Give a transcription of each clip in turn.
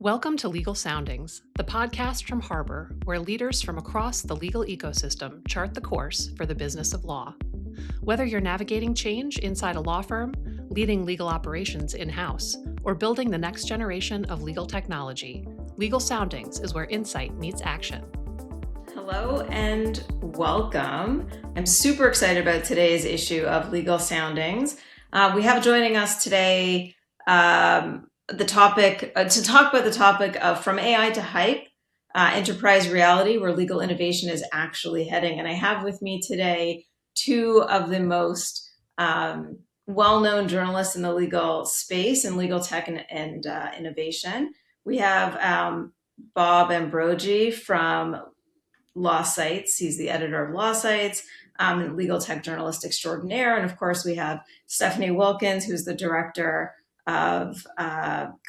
Welcome to Legal Soundings, the podcast from Harbor, where leaders from across the legal ecosystem chart the course for the business of law. Whether you're navigating change inside a law firm, leading legal operations in-house, or building the next generation of legal technology, Legal Soundings is where insight meets action. Hello and welcome. I'm super excited about today's issue of Legal Soundings. We have joining us today to talk about the topic of from AI to hype, enterprise reality, where legal innovation is actually heading. And I have with me today two of the most well-known journalists in the legal space and legal tech and innovation. We have Bob Ambrogi from LawSites. He's the editor of LawSites, and legal tech journalist extraordinaire. And of course, we have Stephanie Wilkins, who's the director of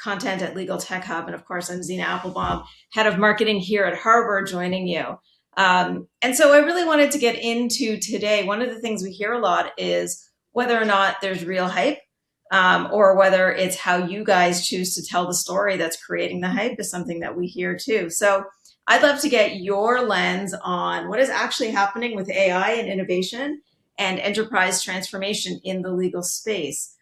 content at LegalTech Hub. And of course, I'm Zena Applebaum, head of marketing here at Harbor, joining you. And so I really wanted to get into today, one of the things we hear a lot is whether or not there's real hype, or whether it's how you guys choose to tell the story that's creating the hype is something that we hear too. So I'd love to get your lens on what is actually happening with AI and innovation and enterprise transformation in the legal space.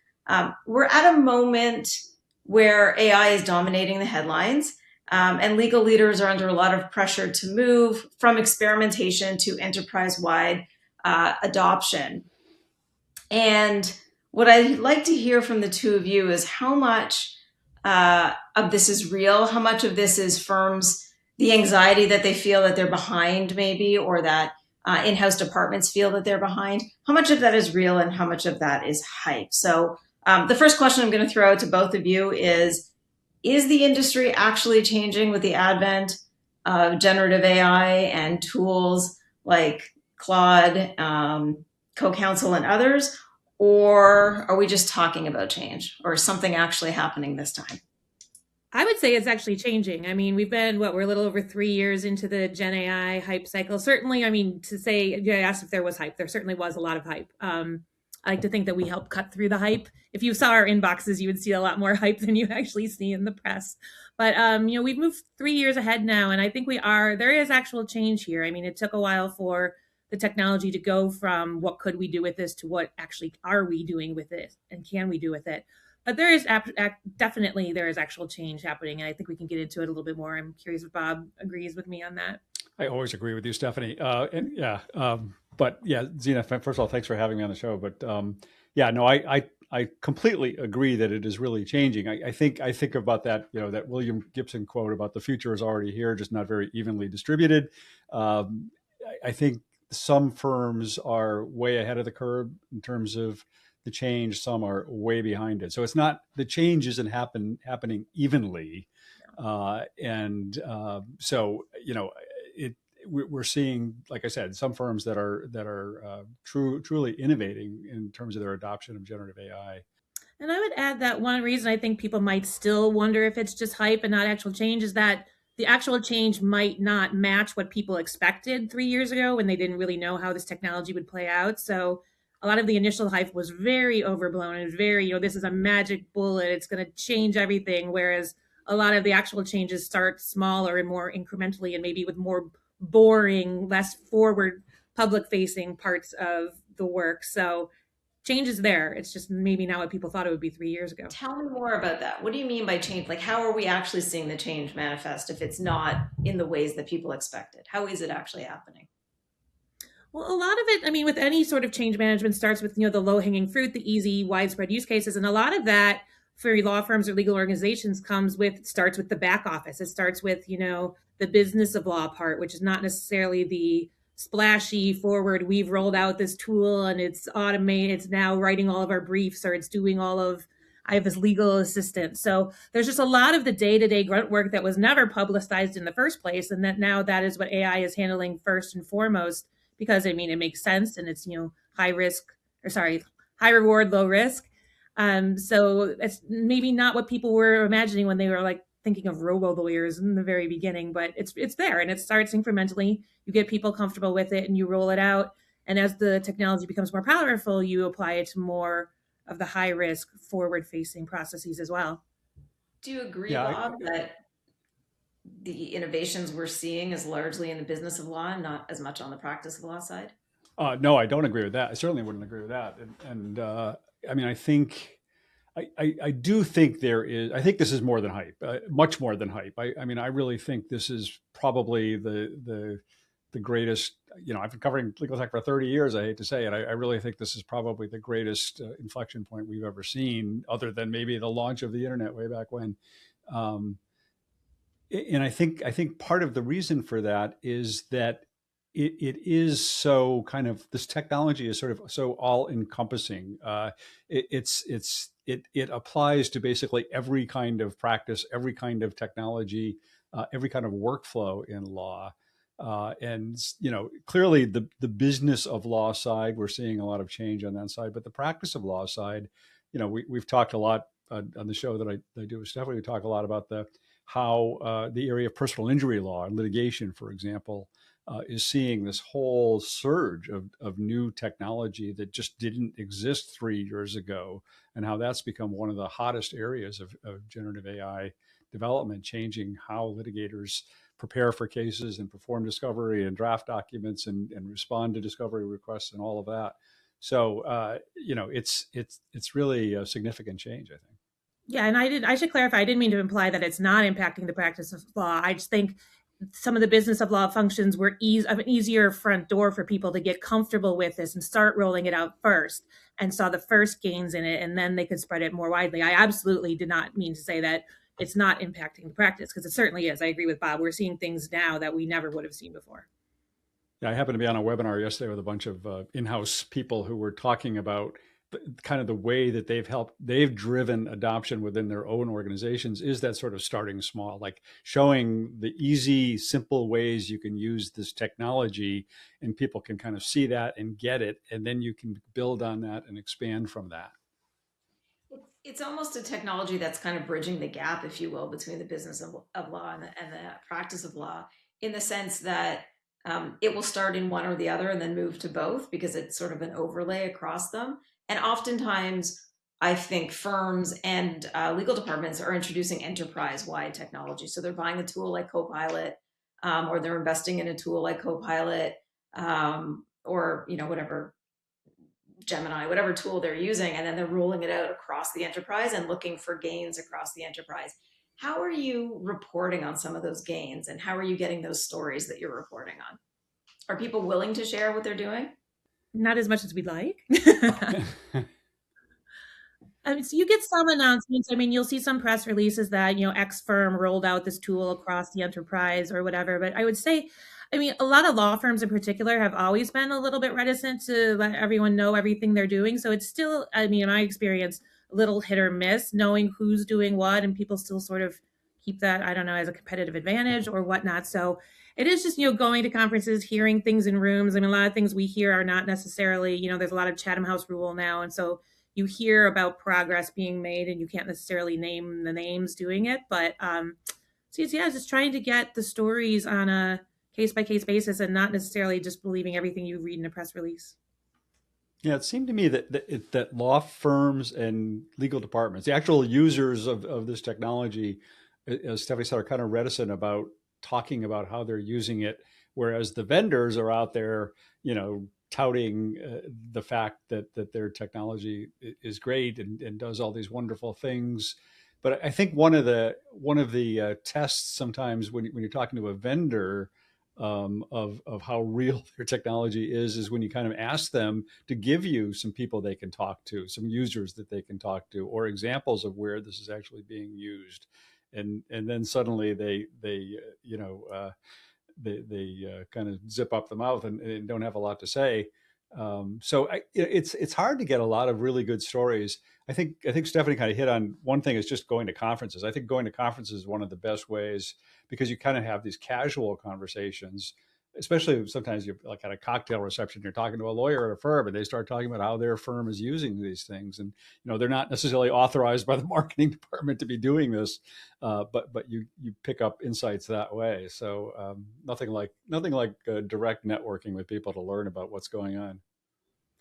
We're at a moment where AI is dominating the headlines, and legal leaders are under a lot of pressure to move from experimentation to enterprise-wide adoption. And what I'd like to hear from the two of you is how much of this is real, how much of this is firms, the anxiety that they feel that they're behind maybe, or that in-house departments feel that they're behind. How much of that is real and how much of that is hype? So the first question I'm going to throw out to both of you is the industry actually changing with the advent of generative AI and tools like Claude, Counsel, and others? Or are we just talking about change, or is something actually happening this time? I would say it's actually changing. I mean, we've been, we're a little over 3 years into the Gen AI hype cycle. Certainly, I mean, to say, you asked if there was hype, there certainly was a lot of hype. I like to think that we helped cut through the hype. If you saw our inboxes, you would see a lot more hype than you actually see in the press. But, we've moved 3 years ahead now, and I think there is actual change here. I mean, it took a while for the technology to go from what could we do with this to what actually are we doing with it and can we do with it. But there is definitely actual change happening, and I think we can get into it a little bit more. I'm curious if Bob agrees with me on that. I always agree with you, Stephanie. But yeah, Zena, first of all, thanks for having me on the show. But I completely agree that it is really changing. I think about that, that William Gibson quote about the future is already here, just not very evenly distributed. I think some firms are way ahead of the curve in terms of the change. Some are way behind it. So it's not, the change isn't happening evenly. We're seeing, like I said, some firms that are truly innovating in terms of their adoption of generative AI. And I would add that one reason I think people might still wonder if it's just hype and not actual change is that the actual change might not match what people expected 3 years ago when they didn't really know how this technology would play out. So a lot of the initial hype was very overblown and very, this is a magic bullet, it's going to change everything. Whereas a lot of the actual changes start smaller and more incrementally and maybe with more boring, less forward public facing parts of the work. So change is there. It's just maybe not what people thought it would be 3 years ago. Tell me more about that. What do you mean by change? Like, how are we actually seeing the change manifest if it's not in the ways that people expected? How is it actually happening? Well, a lot of it, I mean, with any sort of change management starts with, the low-hanging fruit, the easy, widespread use cases. And a lot of that for law firms or legal organizations starts with the back office. It starts with, the business of law part, which is not necessarily the splashy forward, we've rolled out this tool and it's automated, it's now writing all of our briefs, or it's doing I have this legal assistant. So there's just a lot of the day-to-day grunt work that was never publicized in the first place. And that now that is what AI is handling first and foremost. Because it makes sense and it's, high reward, low risk. So it's maybe not what people were imagining when they were thinking of robo lawyers in the very beginning, but it's there and it starts incrementally. You get people comfortable with it and you roll it out. And as the technology becomes more powerful, you apply it to more of the high risk forward facing processes as well. Do you agree, Bob, that the innovations we're seeing is largely in the business of law and not as much on the practice of law side? No, I don't agree with that. I certainly wouldn't agree with that. I mean, I think I do think I think this is more than hype, much more than hype. I mean, I really think this is probably the greatest. I've been covering legal tech for 30 years. I hate to say it. I really think this is probably the greatest inflection point we've ever seen, other than maybe the launch of the internet way back when. And I think part of the reason for that is that it is so kind of, this technology is sort of so all encompassing. It applies to basically every kind of practice, every kind of technology, every kind of workflow in law. And clearly the business of law side, we're seeing a lot of change on that side, but the practice of law side, we've talked a lot on the show that I do with Stephanie. We talk a lot about how the area of personal injury law and litigation, for example, is seeing this whole surge of new technology that just didn't exist 3 years ago, and how that's become one of the hottest areas of generative AI development, changing how litigators prepare for cases and perform discovery and draft documents and respond to discovery requests and all of that. So, it's really a significant change, I think. Yeah, and I should clarify, I didn't mean to imply that it's not impacting the practice of law. I just think some of the business of law functions were an easier front door for people to get comfortable with this and start rolling it out first, and saw the first gains in it, and then they could spread it more widely. I absolutely did not mean to say that it's not impacting the practice, because it certainly is. I agree with Bob. We're seeing things now that we never would have seen before. Yeah, I happened to be on a webinar yesterday with a bunch of in-house people who were talking about kind of the way that they've driven adoption within their own organizations, is that sort of starting small, like showing the easy, simple ways you can use this technology, and people can kind of see that and get it. And then you can build on that and expand from that. It's almost a technology that's kind of bridging the gap, if you will, between the business of law and the practice of law, in the sense that it will start in one or the other and then move to both, because it's sort of an overlay across them. And oftentimes, I think firms and legal departments are introducing enterprise-wide technology. So they're buying a tool like Copilot, or they're investing in a tool like Copilot, or whatever, Gemini, whatever tool they're using, and then they're rolling it out across the enterprise and looking for gains across the enterprise. How are you reporting on some of those gains, and how are you getting those stories that you're reporting on? Are people willing to share what they're doing? Not as much as we'd like. I mean, so you get some announcements. I mean, you'll see some press releases that, X firm rolled out this tool across the enterprise or whatever. But I would say, I mean, a lot of law firms in particular have always been a little bit reticent to let everyone know everything they're doing. So it's still, I mean, in my experience, a little hit or miss knowing who's doing what, and people still sort of keep that, I don't know, as a competitive advantage or whatnot. So it is just, going to conferences, hearing things in rooms. I mean, a lot of things we hear are not necessarily, there's a lot of Chatham House rule now. And so you hear about progress being made, and you can't necessarily name the names doing it. But just trying to get the stories on a case-by-case basis, and not necessarily just believing everything you read in a press release. Yeah, it seemed to me that law firms and legal departments, the actual users of this technology, as Stephanie said, are kind of reticent about talking about how they're using it, whereas the vendors are out there, touting the fact that their technology is great and does all these wonderful things. But I think one of the tests sometimes when you're talking to a vendor of how real their technology is when you kind of ask them to give you some people they can talk to, some users that they can talk to, or examples of where this is actually being used. And then suddenly they kind of zip up the mouth and don't have a lot to say. It's hard to get a lot of really good stories. I think Stephanie kind of hit on one thing, is just going to conferences. I think going to conferences is one of the best ways, because you kind of have these casual conversations, especially sometimes you're like at a cocktail reception, you're talking to a lawyer at a firm and they start talking about how their firm is using these things. And, they're not necessarily authorized by the marketing department to be doing this, but you pick up insights that way. So nothing like direct networking with people to learn about what's going on.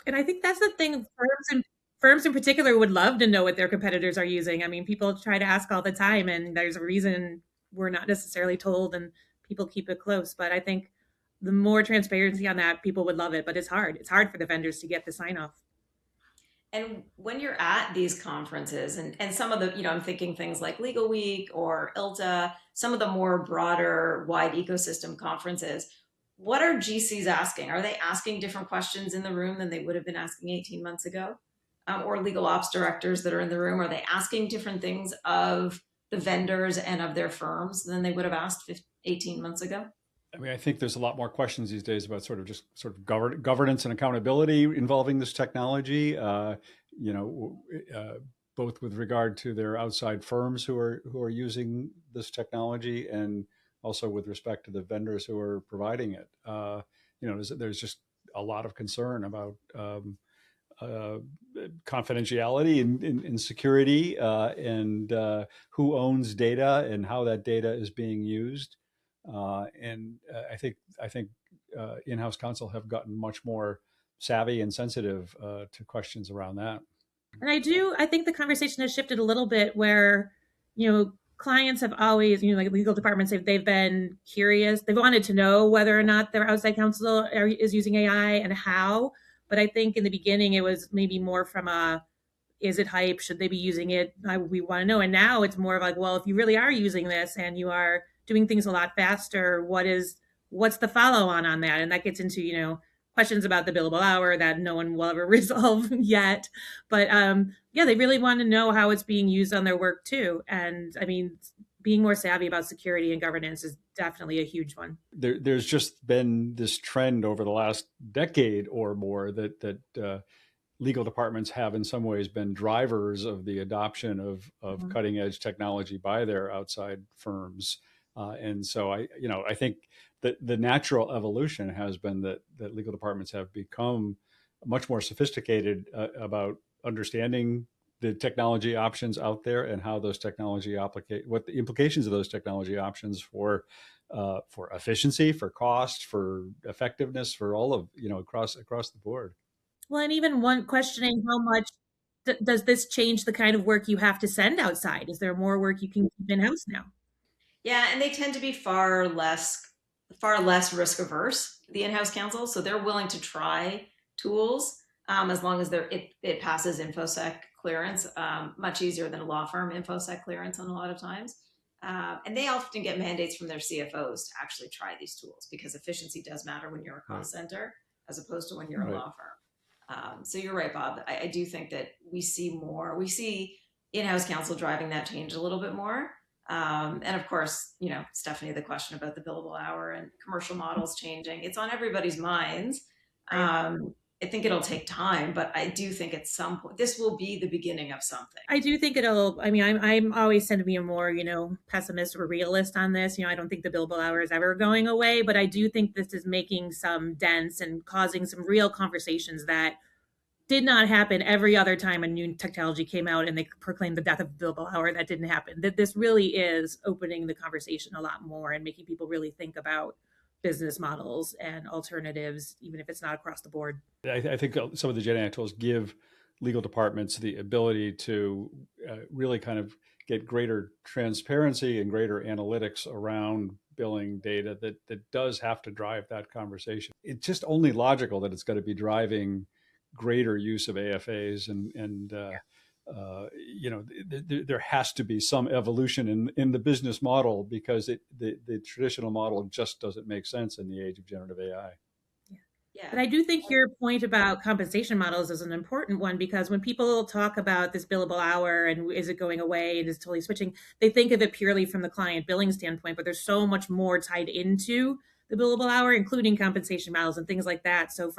And I think that's the thing. Firms in particular would love to know what their competitors are using. I mean, people try to ask all the time, and there's a reason we're not necessarily told, and people keep it close. But I think the more transparency on that, people would love it. But it's hard. It's hard for the vendors to get the sign off. And when you're at these conferences, and some of the, I'm thinking things like Legal Week or ILTA, some of the more broader, wide ecosystem conferences, what are GCs asking? Are they asking different questions in the room than they would have been asking 18 months ago? Or legal ops directors that are in the room, are they asking different things of the vendors and of their firms than they would have asked 18 months ago? I mean, I think there's a lot more questions these days about sort of governance and accountability involving this technology. Both with regard to their outside firms who are using this technology, and also with respect to the vendors who are providing it. There's just a lot of concern about confidentiality and security, and who owns data and how that data is being used. I think in-house counsel have gotten much more savvy and sensitive to questions around that. And I think the conversation has shifted a little bit where, clients have always, like legal departments, they've been curious. They've wanted to know whether or not their outside counsel is using AI and how. But I think in the beginning, it was maybe more from is it hype? Should they be using it? We want to know. And now it's more of like, well, if you really are using this and you are doing things a lot faster, what's the follow on that? And that gets into, questions about the billable hour that no one will ever resolve yet. But they really want to know how it's being used on their work too. And I mean, being more savvy about security and governance is definitely a huge one. There's just been this trend over the last decade or more that legal departments have in some ways been drivers of the adoption of cutting edge technology by their outside firms. And so I think that the natural evolution has been that legal departments have become much more sophisticated about understanding the technology options out there and how those what the implications of those technology options for efficiency, for cost, for effectiveness, for all of, across the board. Well, and even one questioning how much does this change the kind of work you have to send outside? Is there more work you can keep in-house now? Yeah, and they tend to be far less risk averse, the in-house counsel. So they're willing to try tools as long as it passes InfoSec clearance, much easier than a law firm InfoSec clearance on a lot of times. And they often get mandates from their CFOs to actually try these tools, because efficiency does matter when you're a cost center as opposed to when you're a law firm. So you're right, Bob. I do think that we see in-house counsel driving that change a little bit more. And of course, Stephanie, the question about the billable hour and commercial models changing, it's on everybody's minds. I think it'll take time, but I do think at some point this will be the beginning of something. I do think I'm always tend to be a more, pessimist or realist on this. I don't think the billable hour is ever going away, but I do think this is making some dents and causing some real conversations that did not happen every other time a new technology came out and they proclaimed the death of the billable hour. That didn't happen. That this really is opening the conversation a lot more and making people really think about business models and alternatives, even if it's not across the board. I think some of the Gen AI tools give legal departments the ability to really kind of get greater transparency and greater analytics around billing data that does have to drive that conversation. It's just only logical that it's going to be driving greater use of AFAs and there has to be some evolution in the business model, because the traditional model just doesn't make sense in the age of generative AI. Yeah. But I do think your point about compensation models is an important one, because when people talk about this billable hour and is it going away and is totally switching, they think of it purely from the client billing standpoint, but there's so much more tied into the billable hour, including compensation models and things like that. So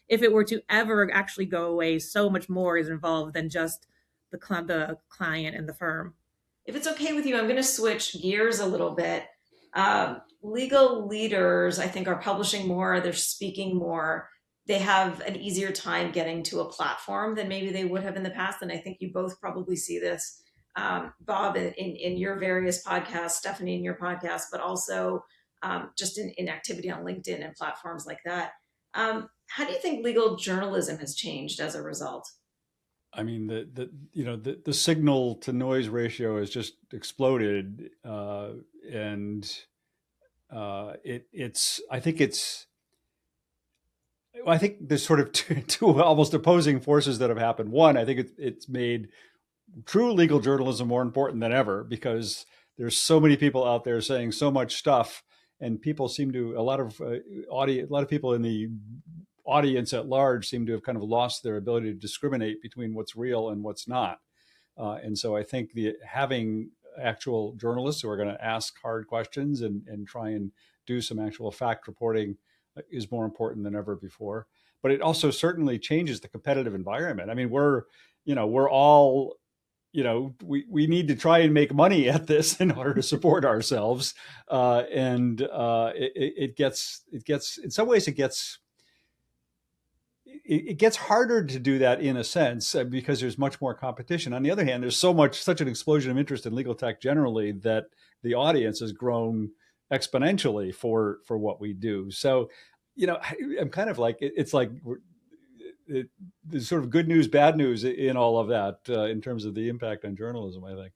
if it were to ever actually go away, so much more is involved than just the client and the firm. If it's okay with you, I'm going to switch gears a little bit. Legal leaders, I think, are publishing more, they're speaking more. They have an easier time getting to a platform than maybe they would have in the past. And I think you both probably see this, Bob, in your various podcasts, Stephanie, in your podcast, but also just in activity on LinkedIn and platforms like that. How do you think legal journalism has changed as a result? I mean, the signal to noise ratio has just exploded, and it's I think there's sort of two almost opposing forces that have happened. One, I think it's made true legal journalism more important than ever, because there's so many people out there saying so much stuff, and people seem to a lot of people in the audience at large seem to have kind of lost their ability to discriminate between what's real and what's not. And so I think having actual journalists who are going to ask hard questions and try and do some actual fact reporting is more important than ever before. But it also certainly changes the competitive environment. I mean, we're all, we need to try and make money at this in order to support ourselves. And it gets in some ways, it gets harder to do that in a sense, because there's much more competition. On the other hand, there's such an explosion of interest in legal tech generally that the audience has grown exponentially for what we do. So, I'm kind of like, it's like there's sort of good news, bad news in all of that, in terms of the impact on journalism, I think.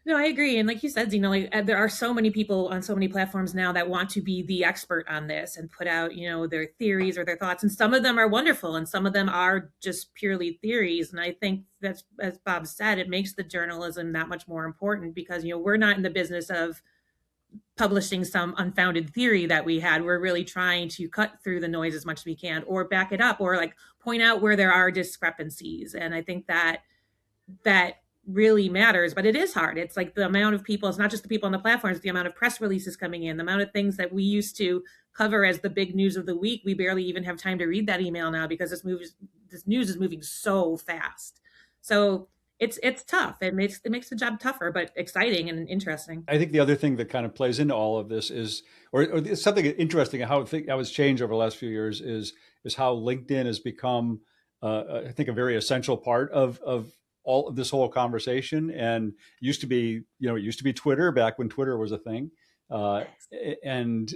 No, I agree. And like you said, there are so many people on so many platforms now that want to be the expert on this and put out, their theories or their thoughts. And some of them are wonderful and some of them are just purely theories. And I think that's, as Bob said, it makes the journalism that much more important, because, we're not in the business of publishing some unfounded theory that we had. We're really trying to cut through the noise as much as we can, or back it up, or like point out where there are discrepancies. And I think that really matters, but it is hard. It's like the amount of people, it's not just the people on the platforms, the amount of press releases coming in, the amount of things that we used to cover as the big news of the week. We barely even have time to read that email now, because this news is moving so fast. So it's tough. It makes the job tougher, but exciting and interesting. I think the other thing that kind of plays into all of this is, or something interesting, how it's changed over the last few years is how LinkedIn has become, I think, a very essential part of all of this whole conversation. And it used to be Twitter back when Twitter was a thing. And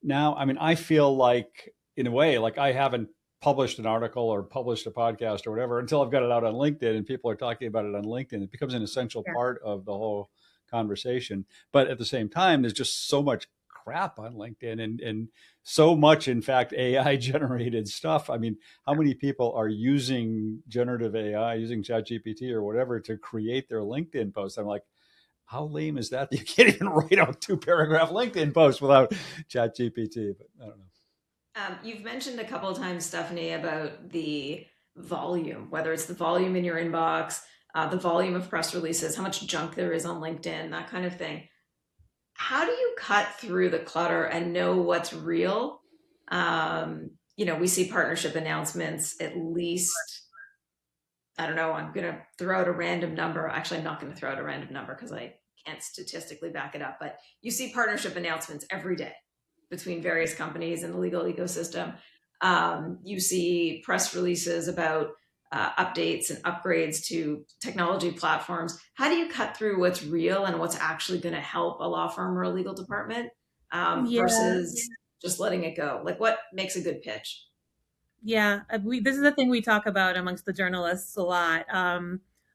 now, I mean, I feel like, in a way, like I haven't published an article or published a podcast or whatever until I've got it out on LinkedIn and people are talking about it on LinkedIn. It becomes an essential part of the whole conversation. But at the same time, there's just so much crap on LinkedIn and so much, in fact, AI generated stuff. I mean, how many people are using generative AI, using ChatGPT or whatever to create their LinkedIn posts? I'm like, how lame is that? You can't even write a 2-paragraph LinkedIn post without ChatGPT, but I don't know. You've mentioned a couple of times, Stephanie, about the volume, whether it's the volume in your inbox, the volume of press releases, how much junk there is on LinkedIn, that kind of thing. How do you cut through the clutter and know what's real? We see partnership announcements, at least, I don't know, I'm going to throw out a random number. Actually, I'm not going to throw out a random number because I can't statistically back it up, but you see partnership announcements every day between various companies in the legal ecosystem. You see press releases about updates and upgrades to technology platforms. How do you cut through what's real and what's actually going to help a law firm or a legal department versus just letting it go? Like, what makes a good pitch? Yeah, this is the thing we talk about amongst the journalists a lot.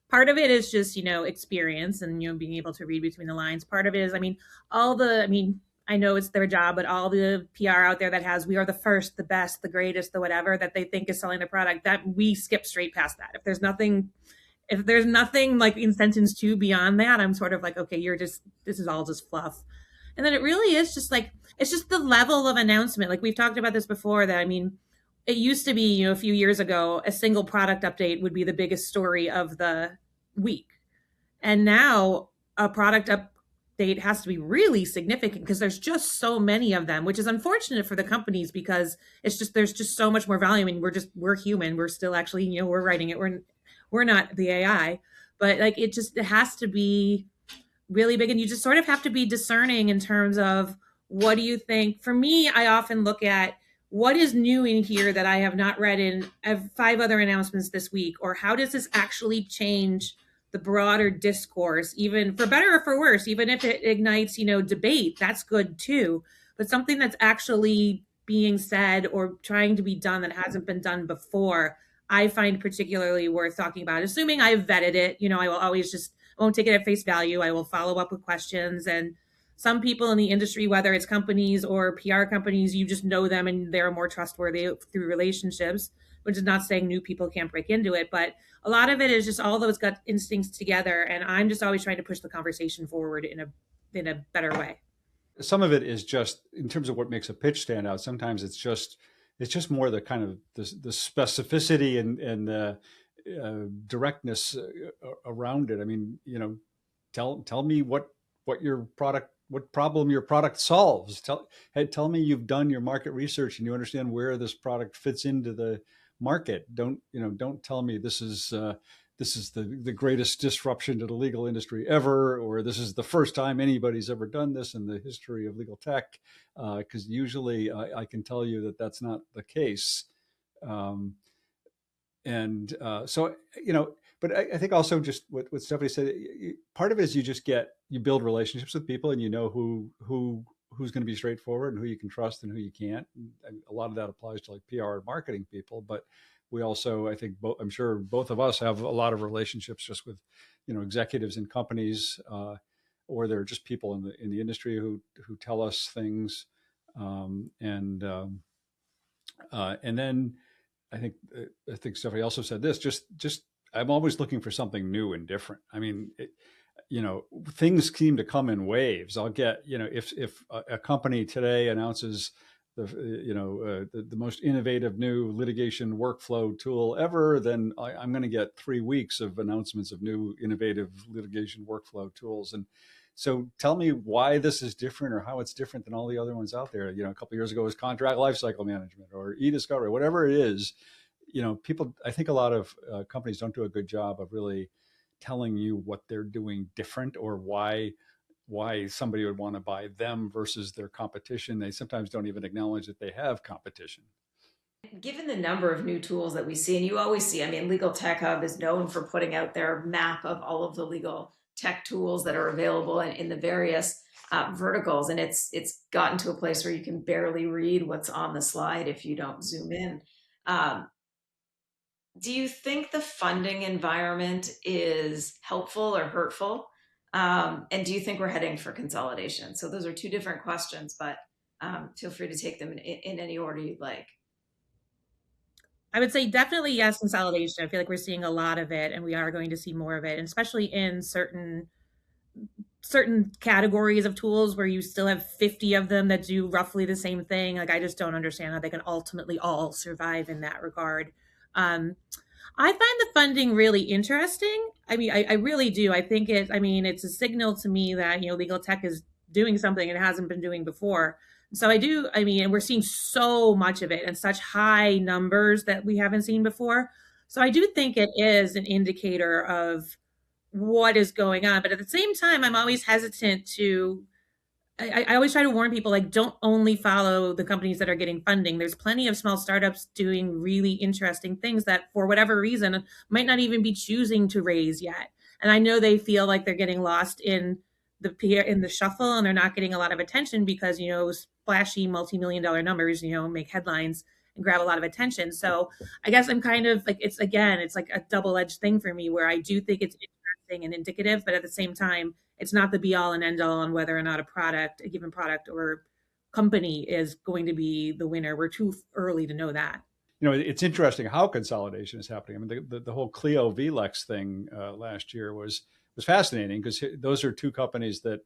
Part of it is just, experience and, being able to read between the lines. Part of it is, I know it's their job, but all the PR out there that has, we are the first, the best, the greatest, the whatever, that they think is selling the product, that we skip straight past that. If there's nothing like in sentence 2 beyond that, I'm sort of like, okay, this is all just fluff. And then it really is just like, it's just the level of announcement. Like we've talked about this before, that, it used to be, a few years ago, a single product update would be the biggest story of the week. And now a product update has to be really significant because there's just so many of them, which is unfortunate for the companies because there's just so much more volume, and we're human. We're still actually, we're writing it. We're not the AI, but like it has to be really big, and you just sort of have to be discerning in terms of what do you think. For me, I often look at what is new in here that I have not read in 5 other announcements this week, or how does this actually change the broader discourse, even for better or for worse, even if it ignites, debate, that's good too. But something that's actually being said or trying to be done that hasn't been done before, I find particularly worth talking about, assuming I've vetted it. I will always I won't take it at face value. I will follow up with questions. And some people in the industry, whether it's companies or PR companies, you just know them and they're more trustworthy through relationships, which is not saying new people can't break into it. But a lot of it is just all those gut instincts together. And I'm just always trying to push the conversation forward in a better way. Some of it is just in terms of what makes a pitch stand out. Sometimes it's just more the kind of the specificity and the directness around it. I mean, tell me what problem your product solves. Tell me you've done your market research and you understand where this product fits into the market. Don't tell me this is the greatest disruption to the legal industry ever, or this is the first time anybody's ever done this in the history of legal tech, because usually I can tell you that that's not the case. But I think also just what Stephanie said, part of it is you build relationships with people and you know who's going to be straightforward and who you can trust and who you can't. And a lot of that applies to like PR and marketing people, but we also, I think, I'm sure both of us have a lot of relationships just with, executives in companies, or they're just people in the industry who tell us things, and then I think Stephanie also said this. Just I'm always looking for something new and different. I mean, things seem to come in waves. I'll get, if a company today announces the most innovative new litigation workflow tool ever, then I'm going to get 3 weeks of announcements of new innovative litigation workflow tools. And so tell me why this is different or how it's different than all the other ones out there. A couple of years ago it was contract lifecycle management or e-discovery, whatever it is. People, I think a lot of companies don't do a good job of really telling you what they're doing different or why somebody would want to buy them versus their competition. They sometimes don't even acknowledge that they have competition. Given the number of new tools that we see, and you always see, LegalTech Hub is known for putting out their map of all of the legal tech tools that are available in the various verticals. And it's gotten to a place where you can barely read what's on the slide if you don't zoom in. Do you think the funding environment is helpful or hurtful? And do you think we're heading for consolidation? So those are two different questions, but feel free to take them in any order you'd like. I would say definitely yes, consolidation. I feel like we're seeing a lot of it and we are going to see more of it, and especially in certain categories of tools where you still have 50 of them that do roughly the same thing. Like, I just don't understand how they can ultimately all survive in that regard. I find the funding really interesting. I mean, I really do. I think it's a signal to me that, legal tech is doing something it hasn't been doing before. So and we're seeing so much of it and such high numbers that we haven't seen before. So I do think it is an indicator of what is going on. But at the same time, I'm always hesitant I always try to warn people, like, don't only follow the companies that are getting funding. There's plenty of small startups doing really interesting things that for whatever reason might not even be choosing to raise yet. And I know they feel like they're getting lost in the shuffle and they're not getting a lot of attention because, splashy multi-million-dollar numbers, make headlines and grab a lot of attention. So I guess I'm kind of like, it's like a double-edged thing for me where I do think it's interesting and indicative, but at the same time, it's not the be all and end all on whether or not a given product or company is going to be the winner. We're too early to know that. It's interesting how consolidation is happening. I mean, the whole Clio VLex thing last year was fascinating because those are two companies that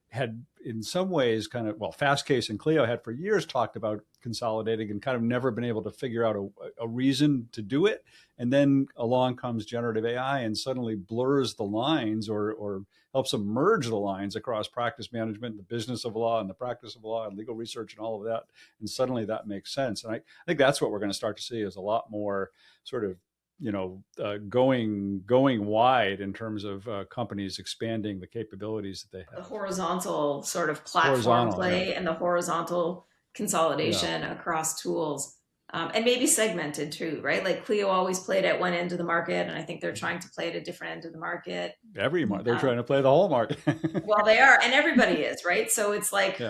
had in some ways Fastcase and Clio had for years talked about consolidating and kind of never been able to figure out a reason to do it. And then along comes generative AI and suddenly blurs the lines or helps them merge the lines across practice management, the business of law and the practice of law and legal research and all of that. And suddenly that makes sense. And I think that's what we're going to start to see is a lot more sort of going wide in terms of companies expanding the capabilities that they have. The horizontal sort of platform play and the horizontal consolidation across tools, and maybe segmented too, right? Like Clio always played at one end of the market, and I think they're trying to play at a different end of the market. They're trying to play the whole market. Well, they are, and everybody is, right? So it's like,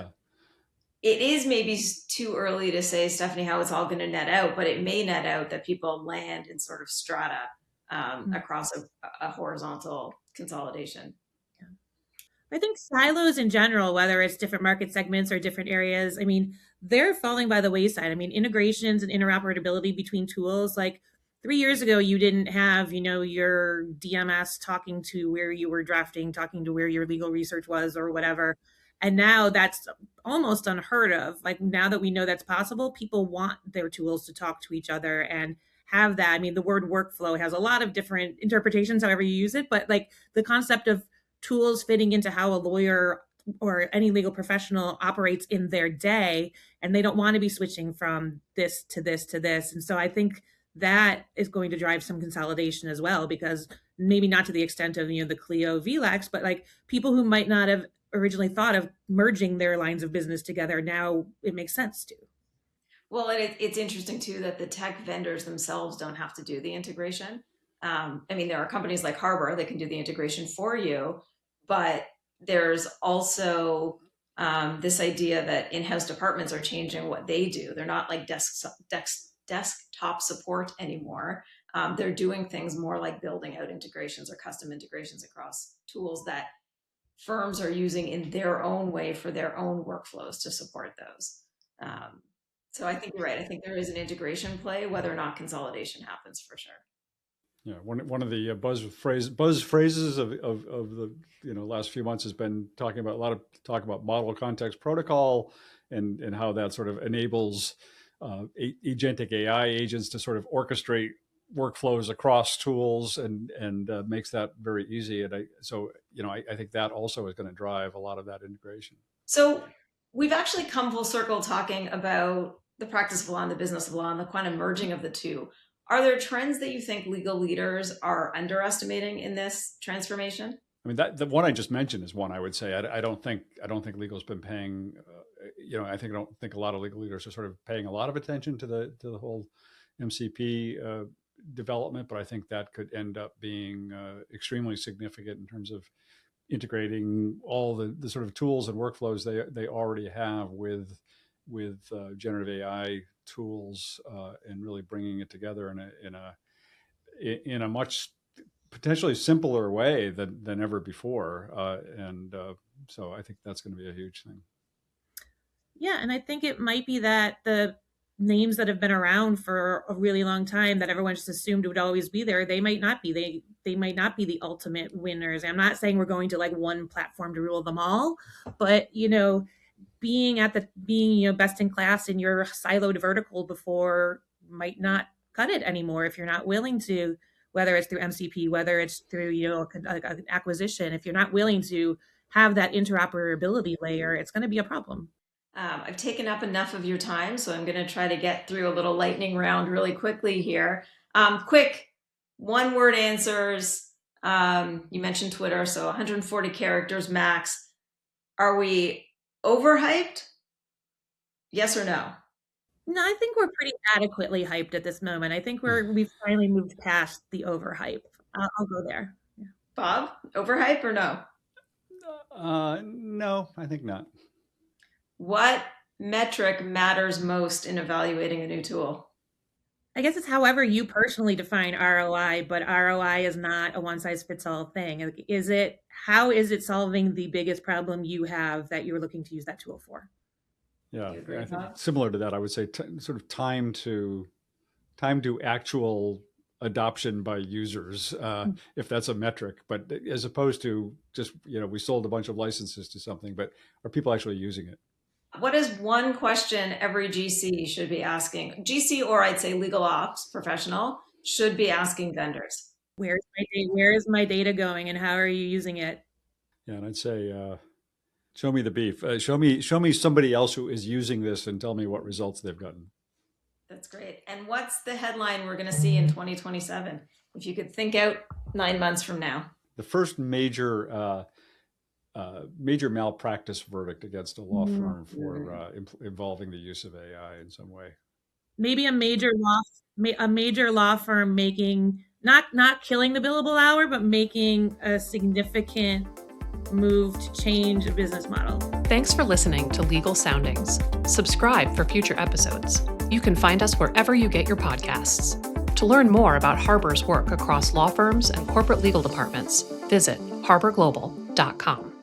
it is maybe too early to say, Stephanie, how it's all going to net out, but it may net out that people land in sort of strata across a horizontal consolidation. I think silos in general, whether it's different market segments or different areas, I mean, they're falling by the wayside. I mean, integrations and interoperability between tools, like 3 years ago, you didn't have, your DMS talking to where you were drafting, talking to where your legal research was or whatever. And now that's almost unheard of. Like now that we know that's possible, people want their tools to talk to each other and have that. I mean, the word workflow has a lot of different interpretations, however you use it, but like the concept of tools fitting into how a lawyer or any legal professional operates in their day, and they don't want to be switching from this to this to this. And so I think that is going to drive some consolidation as well, because maybe not to the extent of the Clio VLex, but like people who might not have originally thought of merging their lines of business together, now it makes sense to. Well, and it's interesting too that the tech vendors themselves don't have to do the integration. I mean, there are companies like Harbor that can do the integration for you, but there's also this idea that in-house departments are changing what they do. They're not like desktop support anymore. They're doing things more like building out integrations or custom integrations across tools that firms are using in their own way for their own workflows to support those. So I think you're right. I think there is an integration play, whether or not consolidation happens, for sure. Yeah, one of the buzz phrases of the last few months has been a lot of talk about model context protocol and how that sort of enables agentic AI agents to sort of orchestrate workflows across tools and makes that very easy. And I think that also is going to drive a lot of that integration. So we've actually come full circle talking about the practice of law and the business of law and the kind of merging of the two. Are there trends that you think legal leaders are underestimating in this transformation? I mean, the one I just mentioned is one I would say. I don't think legal's been paying. I don't think a lot of legal leaders are sort of paying a lot of attention to the whole MCP development, but I think that could end up being extremely significant in terms of integrating all the sort of tools and workflows they already have with generative AI tools and really bringing it together in a much potentially simpler way than ever before. So I think that's going to be a huge thing. Yeah, and I think it might be that the names that have been around for a really long time that everyone just assumed would always be there, they might not be. They might not be the ultimate winners. I'm not saying we're going to like one platform to rule them all, but being best in class in your siloed vertical before might not cut it anymore if you're not willing to, whether it's through MCP, whether it's through an acquisition. If you're not willing to have that interoperability layer, it's going to be a problem. I've taken up enough of your time, so I'm going to try to get through a little lightning round really quickly here. Quick, one-word answers. You mentioned Twitter, so 140 characters max. Are we overhyped? Yes or no? No, I think we're pretty adequately hyped at this moment. I think we've finally moved past the overhype. I'll go there. Yeah. Bob, overhype or no? No, I think not. What metric matters most in evaluating a new tool? I guess it's however you personally define ROI, but ROI is not a one-size-fits-all thing. How is it solving the biggest problem you have that you're looking to use that tool for? Yeah, I think similar to that, I would say sort of time to actual adoption by users, if that's a metric. But as opposed to just we sold a bunch of licenses to something, but are people actually using it? What is one question every GC should be asking? GC, or I'd say legal ops professional, should be asking vendors. Where is my data going, and how are you using it? Yeah, and I'd say, show me the beef. Show me somebody else who is using this, and tell me what results they've gotten. That's great. And what's the headline we're going to see in 2027? If you could think out 9 months from now. The first major malpractice verdict against a law firm for involving the use of AI in some way. Maybe a major law firm making not killing the billable hour, but making a significant move to change a business model. Thanks for listening to Legal Soundings. Subscribe for future episodes. You can find us wherever you get your podcasts. To learn more about Harbor's work across law firms and corporate legal departments, visit harborglobal.com.